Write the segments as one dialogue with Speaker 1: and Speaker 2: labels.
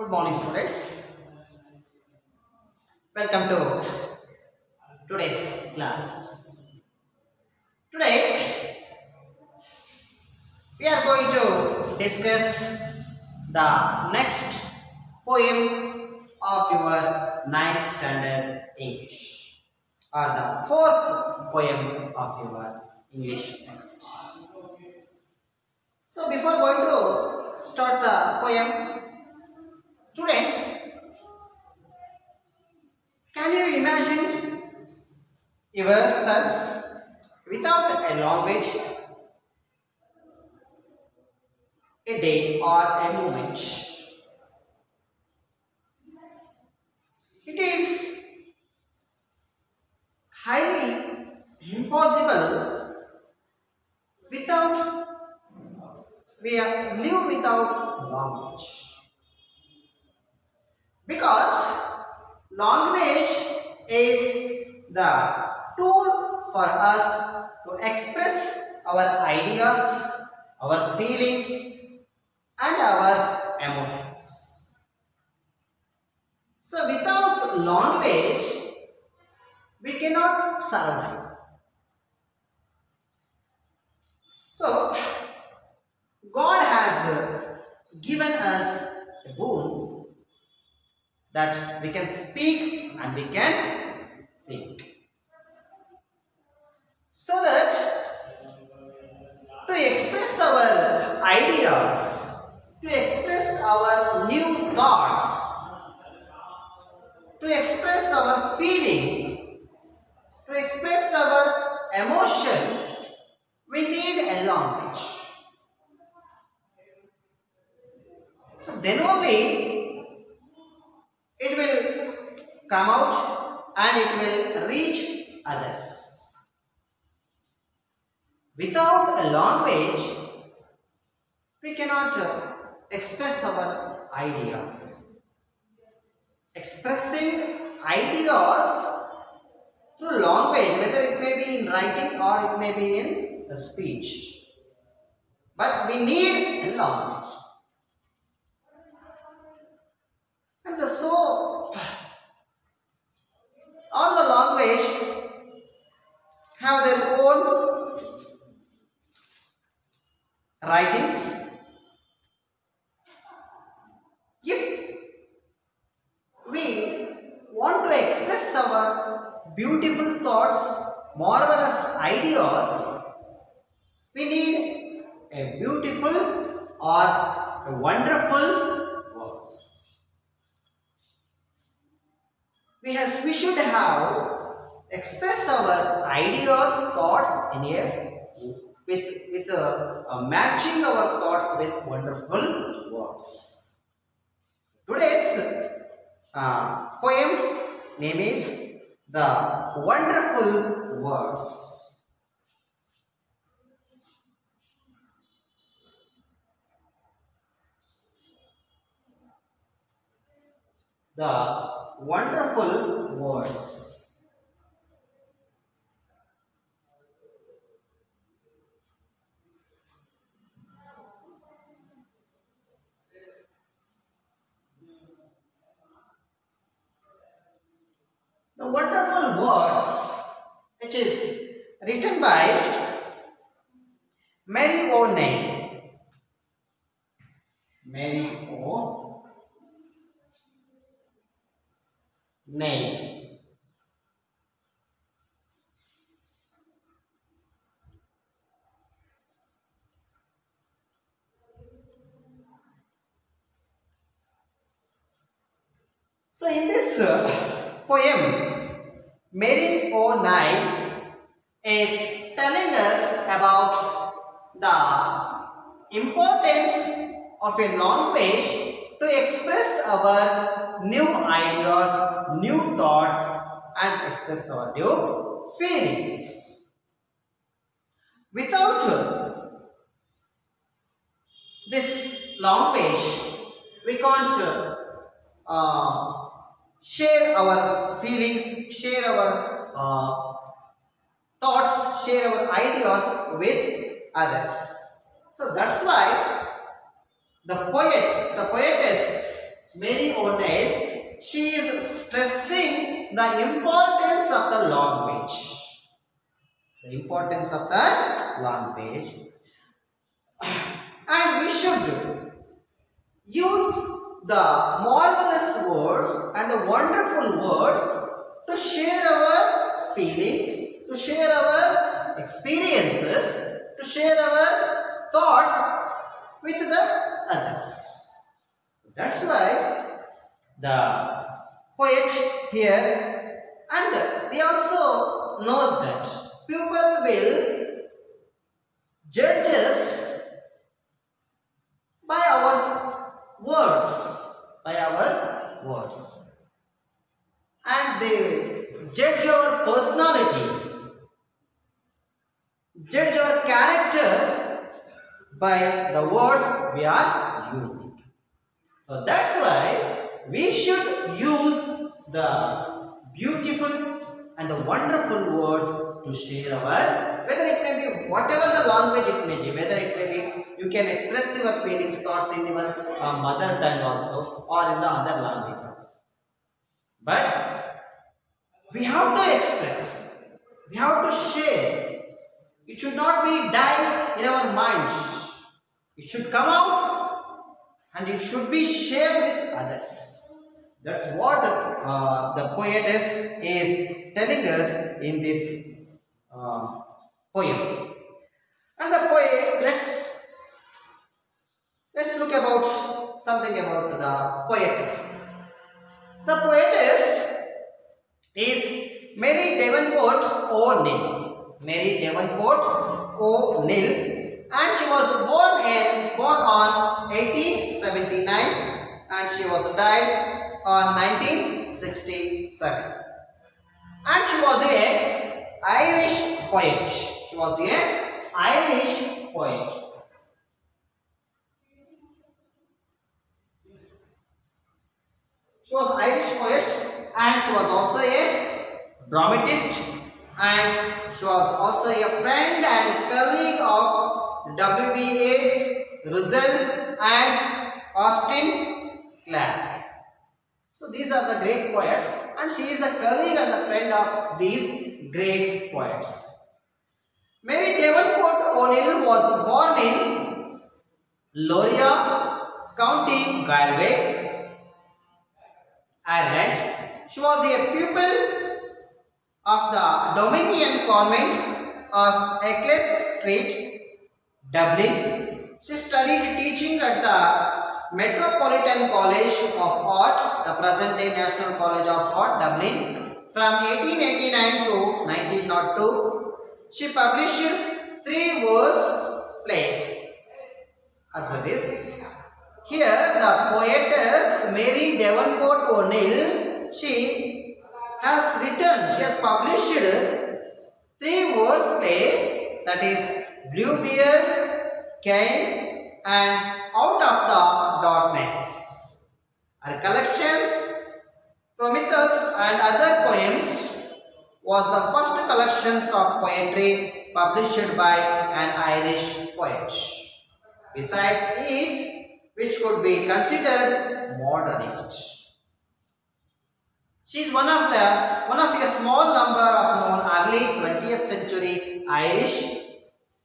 Speaker 1: Good morning, students. Welcome to today's class. Today, we are going to discuss the next poem of your ninth standard English, or the fourth poem of your English text. So, before going to start the poem, students, can you imagine yourselves without a language, a day, or a moment? It is highly impossible without live without language, because language is the tool for us to express our ideas, our feelings, and our emotions. So without language, we cannot survive. So God has given us a boon that we can speak and we can think. So that to express our ideas, to express our new thoughts, to express our feelings, to express our emotions, we need a language. So then only it will come out and it will reach others. Without a language, we cannot express our ideas. Expressing ideas through language, whether it may be in writing or it may be in the speech, but we need a language. And so all the languages have their own writings. If we want to express our beautiful thoughts, marvelous ideas, we need a beautiful or a wonderful words. We should have express our ideas, thoughts in a with matching our thoughts with wonderful words. Today's poem name is The Wonderful Words. The Wonderful Words. The Wonderful Words, which is written by Mary O'Neill. Mary O'Neill. So in this poem, Mary O'Neill is telling us about the importance of a language to express our new ideas, new thoughts, and express our new feelings. Without this language, we can't share our feelings, share our thoughts, share our ideas with others. So that's why the poetess Mary O'Neill, she is stressing the importance of the language. The importance of the language. And we should use the marvelous words and the wonderful words to share our feelings, to share our experiences, to share our thoughts with the others. That's why the poet here, and we also knows that people will judge us by our words, and they judge our personality, judge our character by the words we are using. So that's why we should use the beautiful and the wonderful words to share our, whether it may be whatever the language it may be, whether it may be, you can express your feelings, thoughts in your mother tongue also, or in the other languages. But we have to express, we have to share. It should not be die in our minds. It should come out and it should be shared with others. That's what the poetess is telling us in this poem. And the poet, let's look about something about the poetess. The poetess is Mary Davenport O'Neill. Mary Davenport O'Neill, and she was born on 1879 and she was died on 1967. And she was an Irish poet. She was an Irish poet. She was Irish poet, and she was also a dramatist, and she was also a friend and colleague of W.B. Yeats, Russell and Austin Clarke. So these are the great poets, and she is a colleague and a friend of these great poets. Mary Davenport O'Neill was born in Loria, County Galway, Ireland. She was a pupil of the Dominion Convent of Eccles Street, Dublin. She studied teaching at the Metropolitan College of Art, the present-day National College of Art, Dublin, from 1889 to 1902. She published 3 verse plays. Observe this. Here, the poetess Mary Davenport O'Neill, she has published 3 verse plays, that is Bluebeard, Cain and Out of the Darkness. Her collections, Prometheus and other poems, was the first collections of poetry published by an Irish poet. Besides these, which could be considered modernist. She is one of a small number of known early 20th century Irish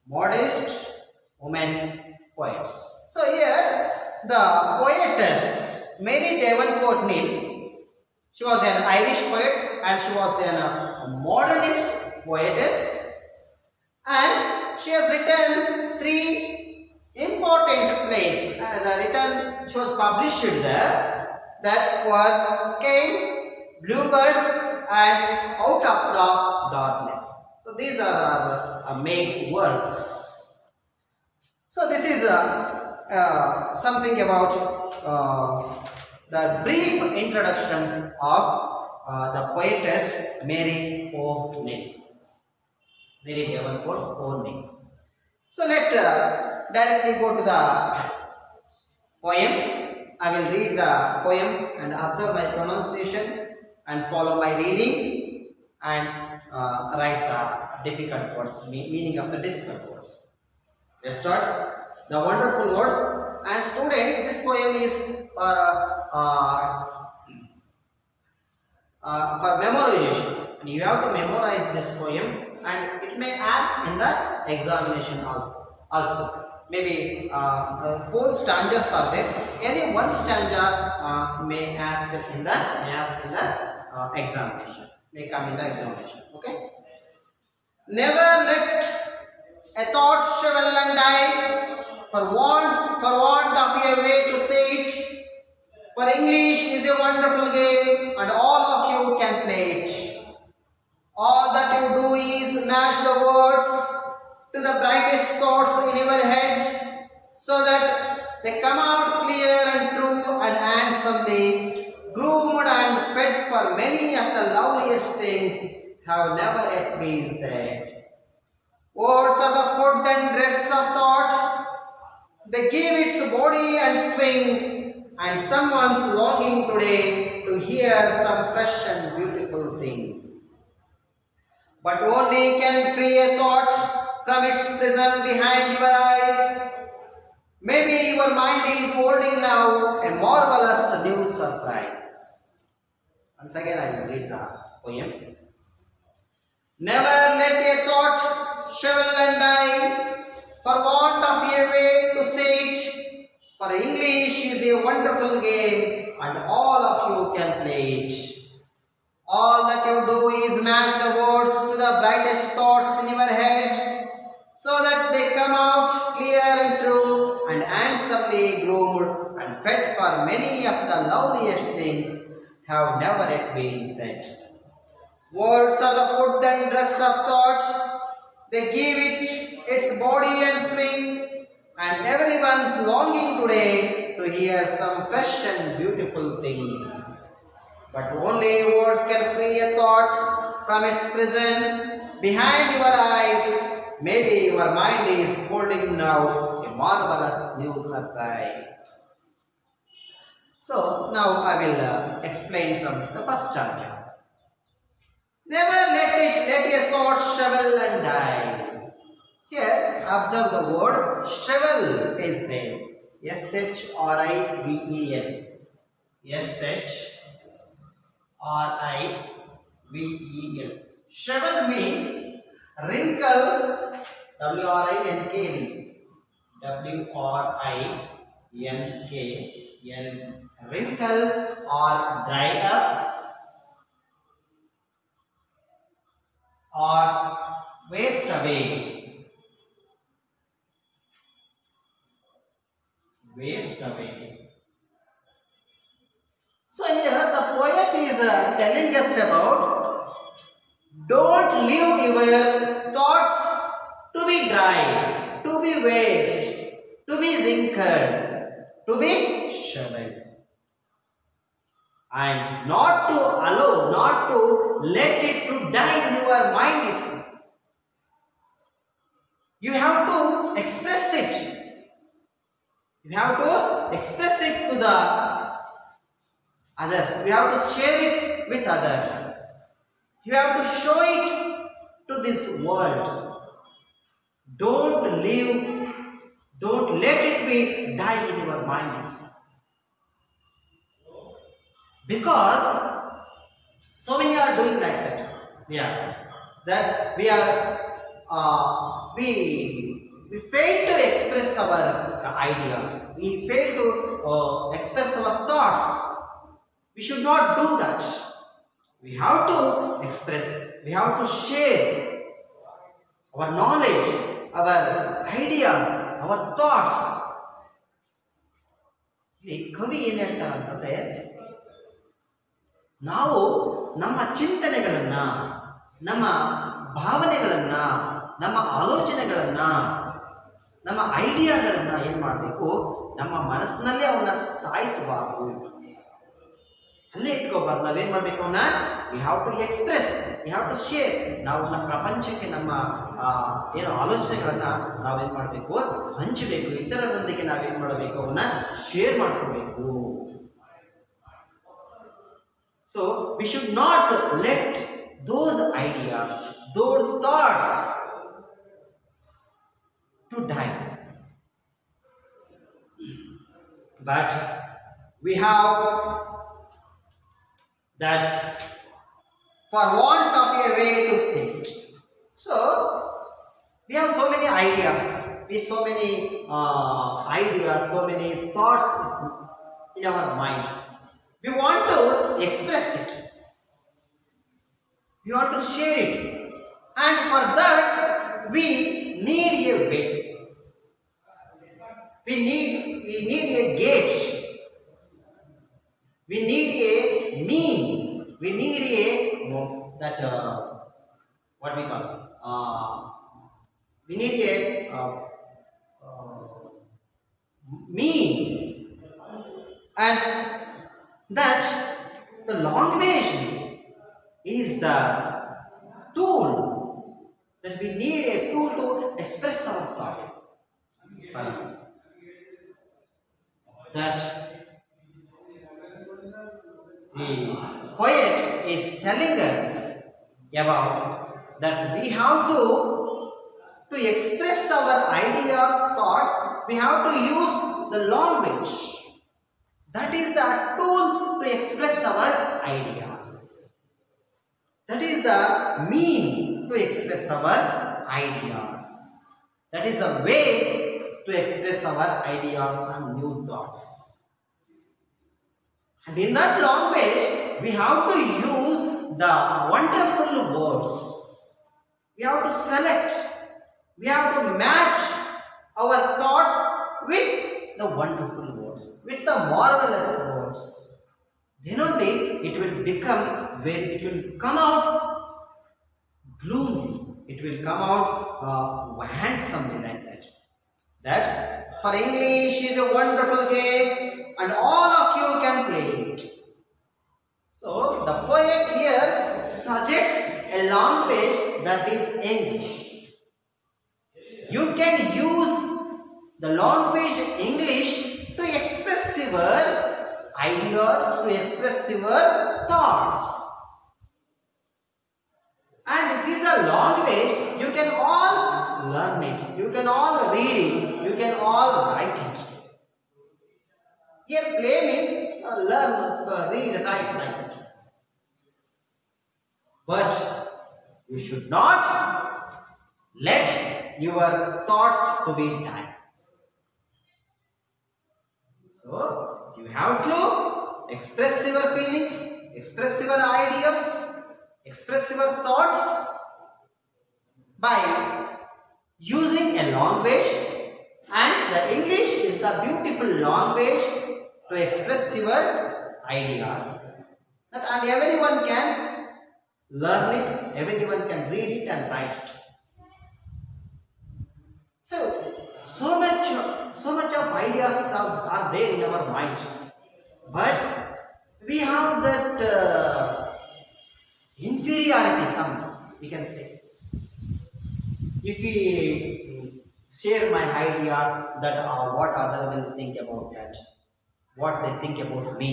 Speaker 1: modernist women poets. So here the poetess Mary Davenport O'Neill, she was an Irish poet and she was a modernist poetess, and she has written 3 important plays. She was published there, that were Cain, Bluebird and Out of the Darkness. So these are our main works. So this is something about the brief introduction of the poetess Mary O'Neill, Mary Davenport O'Neill. So let directly go to the poem. I will read the poem and observe my pronunciation and follow my reading and write the difficult words, meaning of the difficult words. Let's start. The wonderful words. And students, this poem is or for memorization. And you have to memorize this poem, and it may ask in the examination also. Maybe 4 stanzas are there. Any one stanza may ask in the examination. May come in the examination. Okay. Never let a thought shrivel and die for want of a way to say it. For English is a wonderful game, and all of you can play it. All that you do is match the words to the brightest thoughts in your head, so that they come out clear and true and handsomely, groomed and fed, for many of the loveliest things have never yet been said. Words are the food and dress of thought. They give its body and swing, and someone's longing today to hear some fresh and beautiful thing. But only can free a thought from its prison behind your eyes. Maybe your mind is holding now a marvelous new surprise. Once again I will read the poem. Never let a thought shrivel and die for want of a way to say it. For English is a wonderful game, and all of you can play it. All that you do is match the words to the brightest thoughts in your head, so that they come out clear and true and handsomely groomed and fed, for many of the loveliest things have never yet been said. Words are the food and dress of thought. They give it its body and swing, and everyone's longing today to hear some fresh and beautiful thing. But only words can free a thought from its prison behind your eyes. Maybe your mind is holding now a marvelous new surprise. So now I will explain from the first chapter. Never let a thought shrivel and die. Here observe the word shrivel is there. S-H-R-I-V-E-L. S-H-R-I-V-E-L. Shrivel means wrinkle. W-R-I-N-K-L. W-R-I-N-K-L. Wrinkle or dry up or waste away. Waste away. So here the poet is telling us about, don't leave your thoughts to be dry, to be waste, to be wrinkled, to be shriveled. And not to allow, not to let it to die in your mind itself. You have to express it. You have to express it to the others. You have to share it with others. You have to show it to this world. Don't let it be die in your mind itself. Because so many are doing like that. We fail to express our ideas. We fail to express our thoughts. We should not do that. We have to express. We have to share our knowledge, our ideas, our thoughts. ಕವಿ ಏನು ಹೇಳ್ತಾರೆ ಅಂತಂದ್ರೆ, ನಾವು ನಮ್ಮ ಚಿಂತನೆಗಳನ್ನು, ನಮ್ಮ ಭಾವನೆಗಳನ್ನು, ನಮ್ಮ ಆಲೋಚನೆಗಳನ್ನು, ನಮ್ಮ ಐಡಿಯಾಗಳನ್ನು ಏನು ಮಾಡಬೇಕು, ನಮ್ಮ ಮನಸ್ಸಿನಲ್ಲೇ ಅವನ್ನ ಸಾಯಿಸಬಾರ್ದು, ಅಲ್ಲೇ ಇಟ್ಕೋಬಾರ್ದು. ನಾವೇನು ಮಾಡಬೇಕು, ಅವನ್ನ we have to express, we have to share. ನಾವು ನಮ್ಮ ಪ್ರಪಂಚಕ್ಕೆ ನಮ್ಮ ಏನು ಆಲೋಚನೆಗಳನ್ನು ನಾವೇನು ಮಾಡಬೇಕು, ಹಂಚಬೇಕು. ಇತರರೊಂದಿಗೆ ನಾವೇನು ಮಾಡಬೇಕು, ಅವನ್ನ ಶೇರ್ ಮಾಡ್ಕೋಬೇಕು. So we should not let those ideas, those thoughts to die. But we have that for want of a way to say it. So we have so many ideas, so many thoughts in our mind. We want to express it. We want to share it. And for that, we need a way. We need a gauge. We need a mean. We need a what we call. We need a mean, and that the language is the tool, that we need a tool to express our thought. That the poet is telling us about that we have to express our ideas, thoughts, we have to use the language. That is the tool to express our ideas. That is the mean to express our ideas. That is the way to express our ideas and new thoughts. And in that language, we have to use the wonderful words. We have to select. We have to match our thoughts with the wonderful words, with the marvelous words. Then only it will come out gloomy. It will come out handsomely like that. That for English is a wonderful game and all of you can play it. So the poet here suggests a language that is English. You can use the language English to express your ideas, to express your thoughts. And it is a language you can all learn it, you can all read it, you can all write it. Here play means learn, read, write like it. But you should not let your thoughts to be done. So you have to express your feelings, express your ideas, express your thoughts by using a language, and the English is the beautiful language to express your ideas. And everyone can learn it, everyone can read it and write it. So much of ideas are there in our mind, but we have that inferiority, we can say. If we share my idea, that what other will think about that, what they think about me.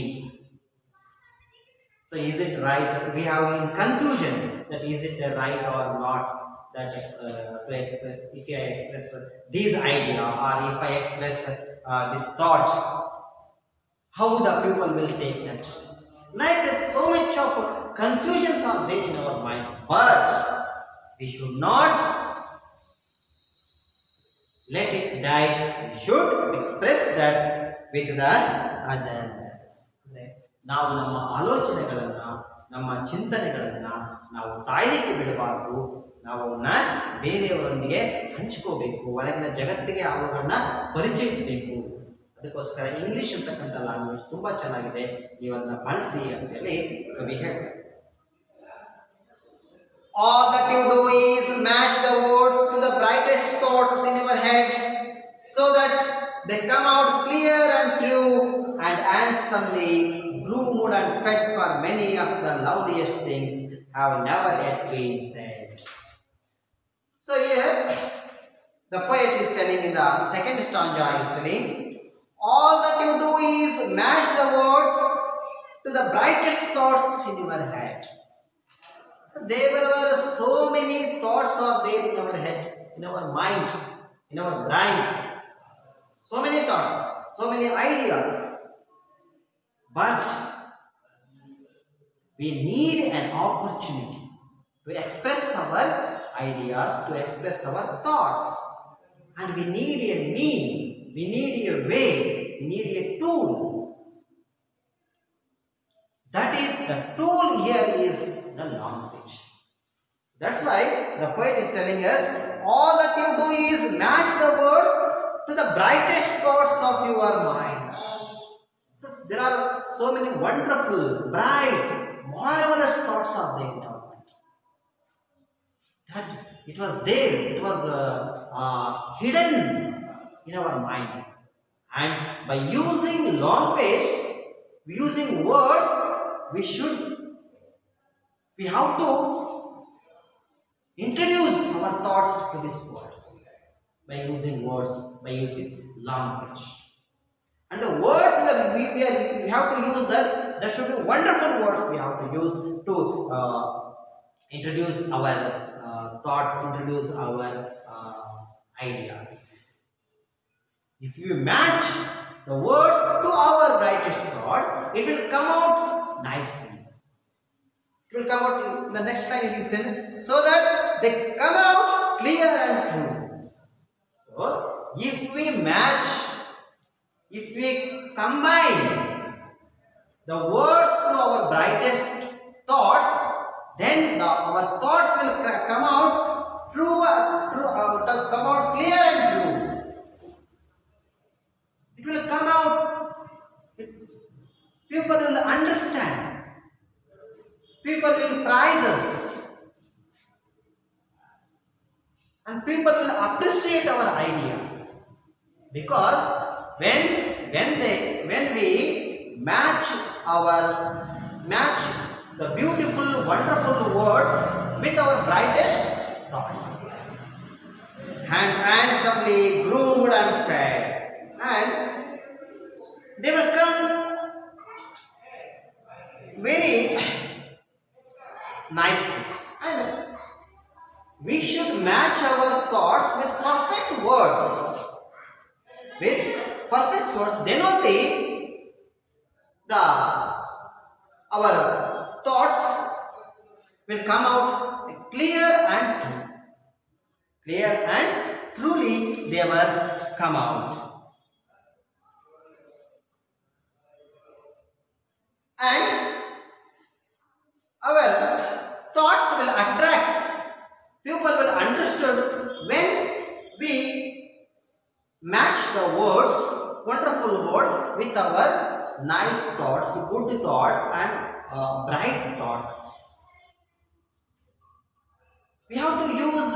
Speaker 1: So is it right? We have in confusion that is it right or not. That if I express this idea or if I express this thought, how the people will take that. Like that, so much of confusions are there in our mind. But we should not let it die. We should express that with the others. ನಾವು ನಮ್ಮ ಆಲೋಚನೆಗಳನ್ನು, ನಮ್ಮ ಚಿಂತನೆಗಳನ್ನು ನಾವು ಸಾಯಲಿಕ್ಕೆ ಬಿಡಬಾರದು. ನಾವು ಅವನ್ನ ಬೇರೆಯವರೊಂದಿಗೆ ಹಂಚ್ಕೋಬೇಕು, ಹೊರಗಿನ ಜಗತ್ತಿಗೆ ಅವುಗಳನ್ನ ಪರಿಚಯಿಸಬೇಕು. ಅದಕ್ಕೋಸ್ಕರ ಇಂಗ್ಲಿಷ್ ಅಂತಕ್ಕಂಥ ಲ್ಯಾಂಗ್ವೇಜ್ ತುಂಬಾ ಚೆನ್ನಾಗಿದೆ, ನೀವನ್ನ ಬಳಸಿ ಅಂತೇಳಿ ಕವಿ ಹೇಳ್ತಾರೆ. All that you do is match the words to the brightest thoughts in your head so that they come out clear and true and handsomely bloomed and fed, for many of the loveliest things have never yet been said. So here the poet is telling in the second stanza, is telling all that you do is match the words to the brightest thoughts in your head. So there were so many thoughts are there in our head, in our mind, in our brain. So many thoughts, so many ideas. But we need an opportunity to express our ideas, to express our thoughts. And we need a mean, we need a way, we need a tool. That is, the tool here is the language. That's why the poet is telling us, all that you do is match the words to the brightest thoughts of your mind. So there are so many wonderful, bright, marvelous thoughts of the endowment. That it was there, it was hidden in our mind. And by using language, using words, we have to introduce our thoughts to this world by using words, by using language. And the words we have to use that. There should be wonderful words we have to use to introduce our thoughts, introduce our ideas. If you match the words to our brightest thoughts, it will come out nicely. It will come out in the next line it is said, so that they come out clear and true. So, if we match, if we combine the words to our brightest thoughts, then our thoughts will come out come out clear and true. It will come out. People will understand. People will praise us. And people will appreciate our ideas. Because when we match the beautiful, wonderful words with our brightest thoughts, handsomely groomed and fed, and they will come very nicely. And we should match our thoughts with perfect words. With perfect words, then only our thoughts will come out clear and true. Clear and truly they will come out. And our thoughts will attract. People will understand when we match the words, wonderful words, with our nice thoughts, good thoughts, and bright thoughts. We have to use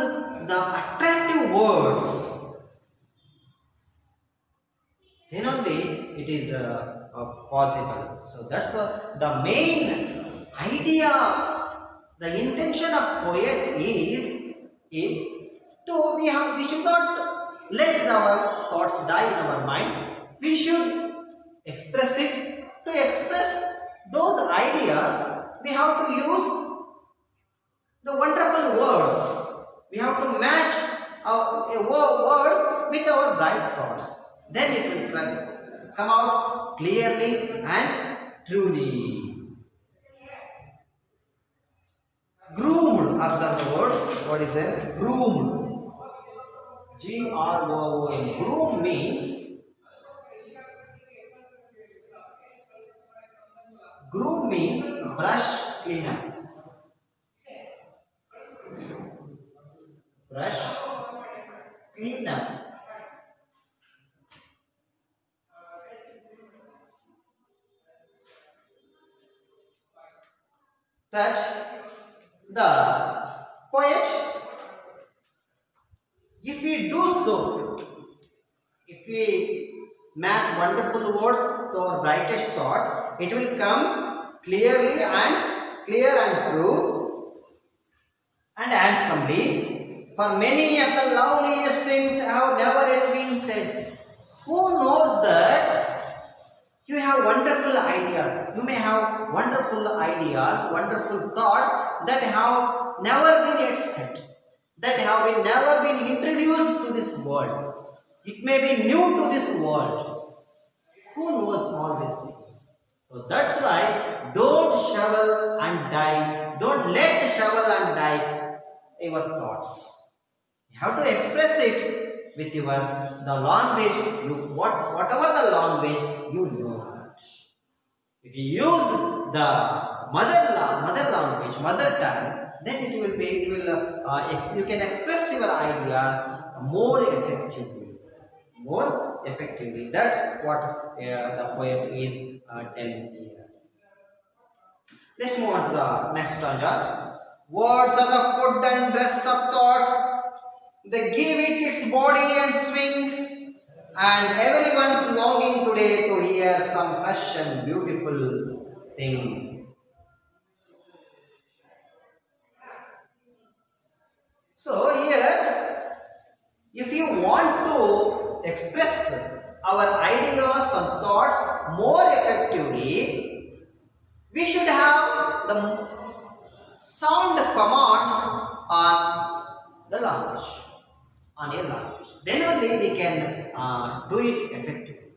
Speaker 1: the attractive words. Then only it is possible. So that's the main idea. The intention of poet is to we should not let our thoughts die in our mind. We should express it. To express those ideas, we have to use the wonderful words. We have to match our words with our bright thoughts. Then it will come out clearly and truly. Groomed. Observe the word. What is that? Groomed. G-R-O-O-M. Groom means brush cleaner. Brush cleaner. That the poet, if we do so, if we match wonderful words to our brightest thought, it will come clear and true and handsomely. For many of the loveliest things have never yet been said. Who knows that you have wonderful ideas? You may have wonderful ideas, wonderful thoughts that have never been yet said, that have never been introduced to this world. It may be new to this world. Who knows all these things? So that's why don't shovel and die. Don't let shovel and die your thoughts. You have to express it with your the language. Whatever the language you know that. If you use the mother language, mother tongue, then you can express your ideas more effectively. More effectively. That's what the poet is telling here. Let's move on to the next stanza. Words are the food and dress of thought. They give it its body and swing. And everyone's longing today to hear some fresh and beautiful thing. So here, if you want to express our ideas and thoughts more effectively, we should have the sound command on the language, on a language. Then only we can do it effectively.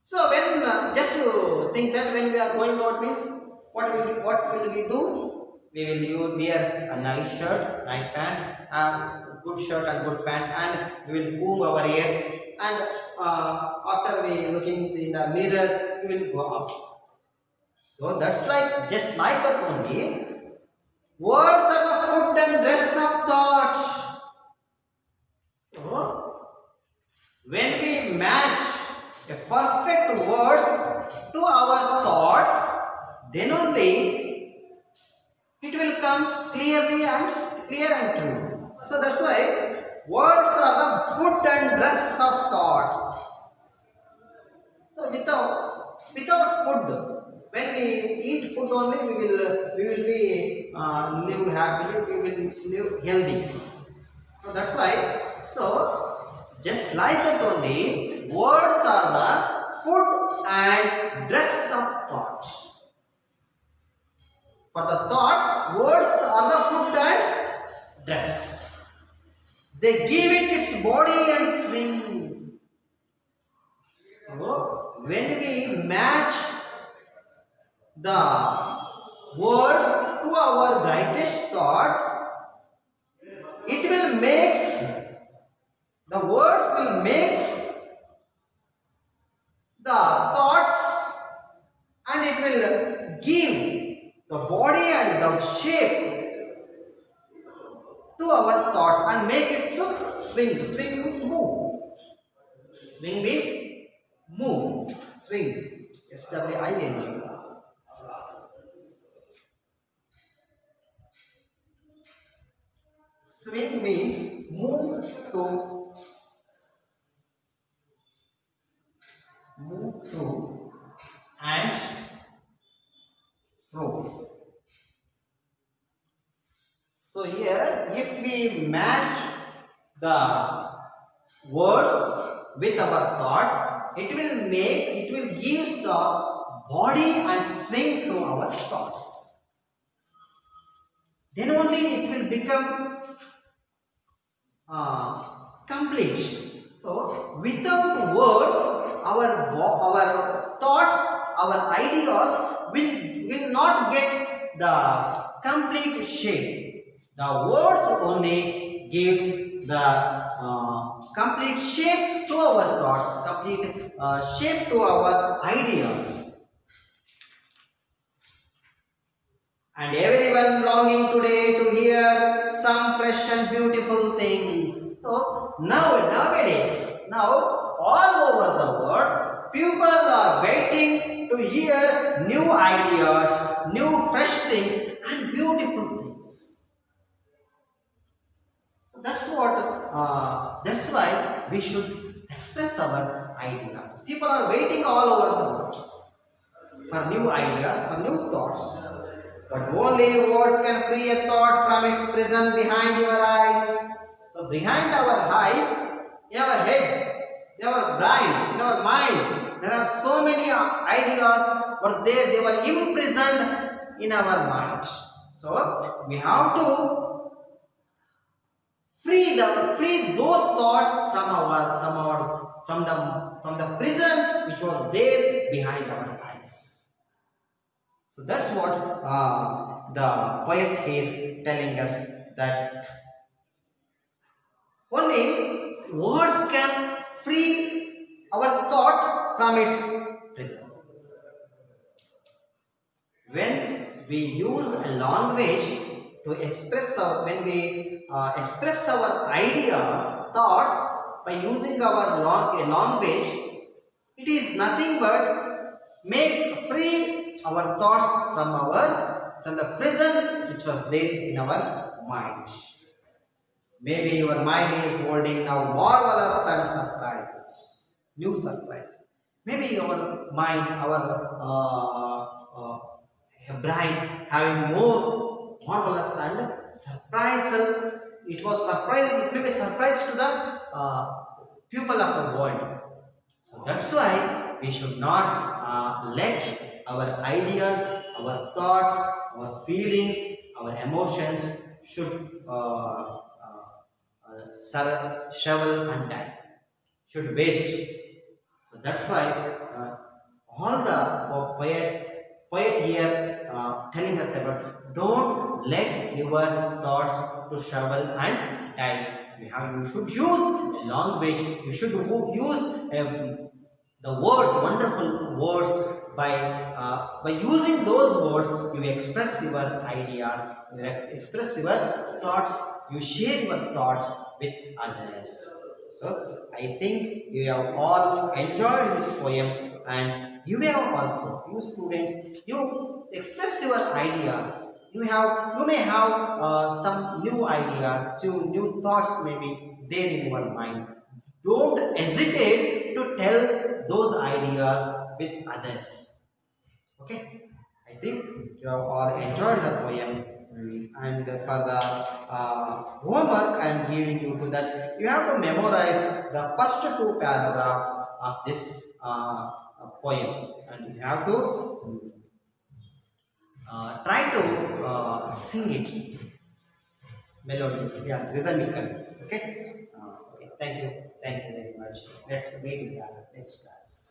Speaker 1: So when just to think that when we are going out means what will we do? We will wear a nice shirt, nice pant, good shirt and good pant, and we will comb our hair, and after we looking in the mirror, we will go up. So that's like just like that only. Words are the food and dress of thought. So when we match a perfect words to our thoughts, then only it will come clear and true. So that's why words are the food and dress of thought. So without food, when we eat food only, we will be live happily. We will live healthy. So that's why. So just like that only, words are the food and dress of thought. For the thought, words are the food and dress. They give it its body and swing. So when we match the words to our brightest thought, it will mix, the words will mix the thoughts, and it will give the body and the shape to our thoughts and make it so swing. Swing means move. Swing means move. Swing. S-W-I-N-G. Swing means move to and fro. So here, if we match the words with our thoughts, it will give the body and swing to our thoughts. Then only it will become complete. So without words, our thoughts, our ideas will not get the complete shape. The words only gives the complete shape to our thoughts, complete shape to our ideas. And everyone longing today to hear some fresh and beautiful things. So nowadays, all over the world, people are waiting to hear new ideas, new fresh things and beautiful things. So that's why we should express our ideas. People are waiting all over the world for new ideas, for new thoughts. But only words can free a thought from its prison behind your eyes. So behind our eyes, in our head, in our brain, in our mind, there are so many ideas, but they were imprisoned in our mind. So we have to free those thoughts from the prison which was there behind behind our eyes. So that's what the poet is telling us, that only words can free our thought from its prison. When we use a language to express our, when we express our ideas, thoughts by using our language, it is nothing but make free our thoughts from the prison which was there in our mind. Maybe your mind is holding now marvelous and surprises, new surprise. Maybe your mind, our brain having more marvelous and surprise. It was surprise. It may be surprise to the people of the world. So that's why we should not let our ideas, our thoughts, our feelings, our emotions should shovel and die, should waste. So that's why all the poet here telling us about, don't let your thoughts to shovel and die. You should use language. You should use the words, wonderful words. By using those words, you express your ideas, you express your thoughts, you share your thoughts with others. So I think you have all enjoyed this poem, and you have also, you students, you express your ideas. You may have some new ideas, some new thoughts may be there in your mind. Don't hesitate to tell those ideas with others. Okay, I think you have all enjoyed the poem, and for the homework I am giving you to that, you have to memorize the first two paragraphs of this poem, and you have to try to sing it melodiously and rhythmically. Okay, okay. Thank you very much. Let's meet in the next class.